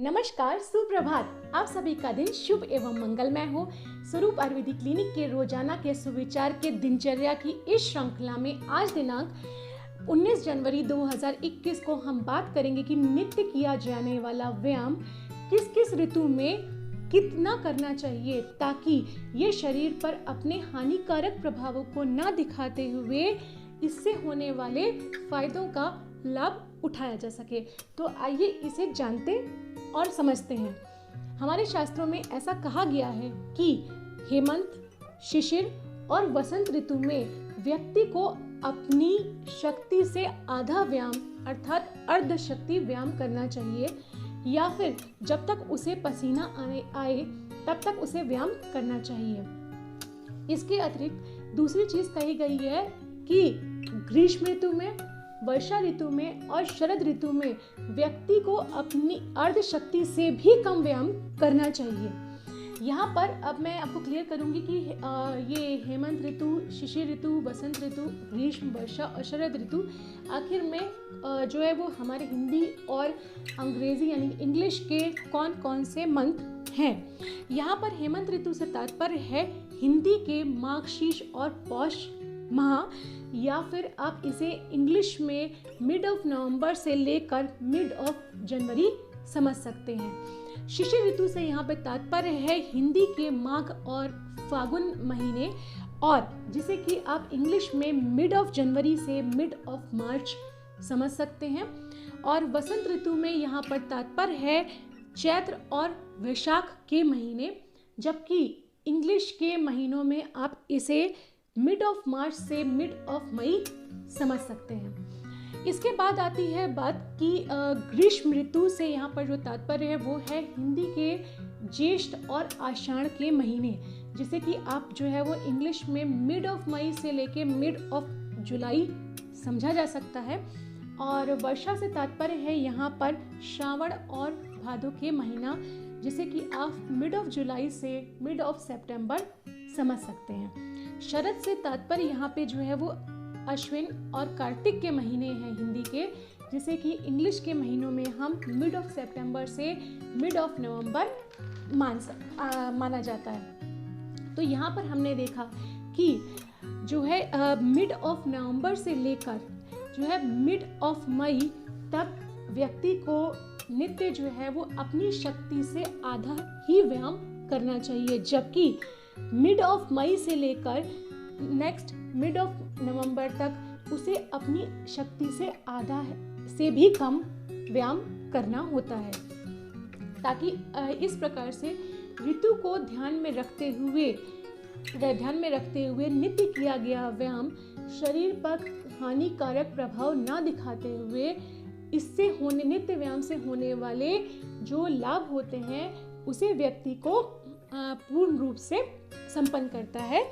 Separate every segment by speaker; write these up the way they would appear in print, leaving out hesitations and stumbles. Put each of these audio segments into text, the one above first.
Speaker 1: नमस्कार, सुप्रभात। आप सभी का दिन शुभ एवं मंगलमय हो। स्वरूप आयुर्वेदिक क्लिनिक के रोजाना के सुविचार के दिनचर्या की इस श्रृंखला में आज दिनांक 19 जनवरी 2021 को हम बात करेंगे कि नित्य किया जाने वाला व्यायाम किस किस ऋतु में कितना करना चाहिए ताकि ये शरीर पर अपने हानिकारक प्रभावों को ना दिखाते हुए इससे होने वाले फायदों का लाभ उठाया जा सके। तो आइए इसे जानते और समझते हैं। हमारे शास्त्रों में ऐसा कहा गया है कि हेमंत, शिशिर और वसंत ऋतु में व्यक्ति को अपनी शक्ति से आधा व्यायाम अर्थात अर्ध शक्ति व्यायाम करना चाहिए, या फिर जब तक उसे पसीना आए तब तक उसे व्यायाम करना चाहिए। इसके अतिरिक्त दूसरी चीज कही गई है कि ग्रीष्म ऋतु में, वर्षा ऋतु में और शरद ऋतु में व्यक्ति को अपनी अर्ध शक्ति से भी कम व्यायाम करना चाहिए। यहाँ पर अब मैं आपको क्लियर करूँगी कि ये हेमंत ऋतु, शिशिर ऋतु, वसंत ऋतु, ग्रीष्म, वर्षा और शरद ऋतु आखिर में जो है वो हमारे हिंदी और अंग्रेजी यानी इंग्लिश के कौन कौन से मंथ हैं। यहाँ पर हेमंत ऋतु से तात्पर्य है हिंदी के मार्गशीर्ष और पौष माह, या फिर आप इसे इंग्लिश में मिड ऑफ नवंबर से लेकर मिड ऑफ जनवरी समझ सकते हैं। शिशिर ऋतु से यहाँ पे तात्पर्य है हिंदी के माघ और फागुन महीने, और जिसे कि आप इंग्लिश में मिड ऑफ जनवरी से मिड ऑफ मार्च समझ सकते हैं। और वसंत ऋतु में यहाँ पर तात्पर्य है चैत्र और वैशाख के महीने, जबकि इंग्लिश के महीनों में आप इसे मिड ऑफ मार्च से मिड ऑफ मई समझ सकते हैं। इसके बाद आती है बात कि ग्रीष्म ऋतु से यहाँ पर जो तात्पर्य है वो है हिंदी के ज्येष्ठ और आषाढ़ के महीने, जिसे कि आप जो है वो इंग्लिश में मिड ऑफ मई से लेके मिड ऑफ जुलाई समझा जा सकता है। और वर्षा से तात्पर्य है यहाँ पर श्रावण और भादो के महीना, जिसे कि आप मिड ऑफ जुलाई से मिड ऑफ सितंबर समझ सकते हैं। शरद से तात्पर्य यहाँ पे जो है वो अश्विन और कार्तिक के महीने हैं हिंदी के, जिसे कि इंग्लिश के महीनों में हम मिड ऑफ सितंबर से मिड ऑफ नवंबर माना जाता है। तो यहाँ पर हमने देखा कि जो है मिड ऑफ नवंबर से लेकर जो है मिड ऑफ मई तक व्यक्ति को नित्य जो है वो अपनी शक्ति से आधा ही व्यायाम करना चाहिए, जबकि मिड ऑफ मई से लेकर नेक्स्ट मिड ऑफ नवंबर तक उसे अपनी शक्ति से आधा से भी कम व्यायाम करना होता है, ताकि इस प्रकार से ऋतु को ध्यान में रखते हुए नित्य किया गया व्यायाम शरीर पर हानिकारक प्रभाव ना दिखाते हुए इससे होने नित्य व्यायाम से होने वाले जो लाभ होते हैं उसे व्यक्ति को पूर्ण रूप से संपन्न करता है।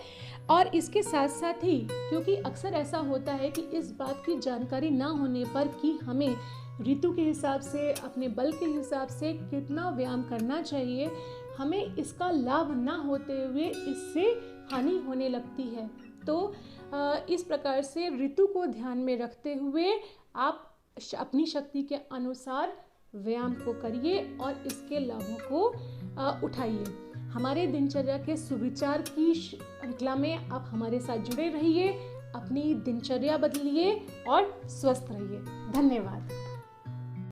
Speaker 1: और इसके साथ साथ ही, क्योंकि अक्सर ऐसा होता है कि इस बात की जानकारी ना होने पर कि हमें ऋतु के हिसाब से, अपने बल के हिसाब से कितना व्यायाम करना चाहिए, हमें इसका लाभ ना होते हुए इससे हानि होने लगती है। तो इस प्रकार से ऋतु को ध्यान में रखते हुए आप अपनी शक्ति के अनुसार व्यायाम को करिए और इसके लाभों को उठाइए। हमारे दिनचर्या के सुविचार की श्रृंखला में आप हमारे साथ जुड़े रहिए, अपनी दिनचर्या बदलिए और स्वस्थ रहिए। धन्यवाद।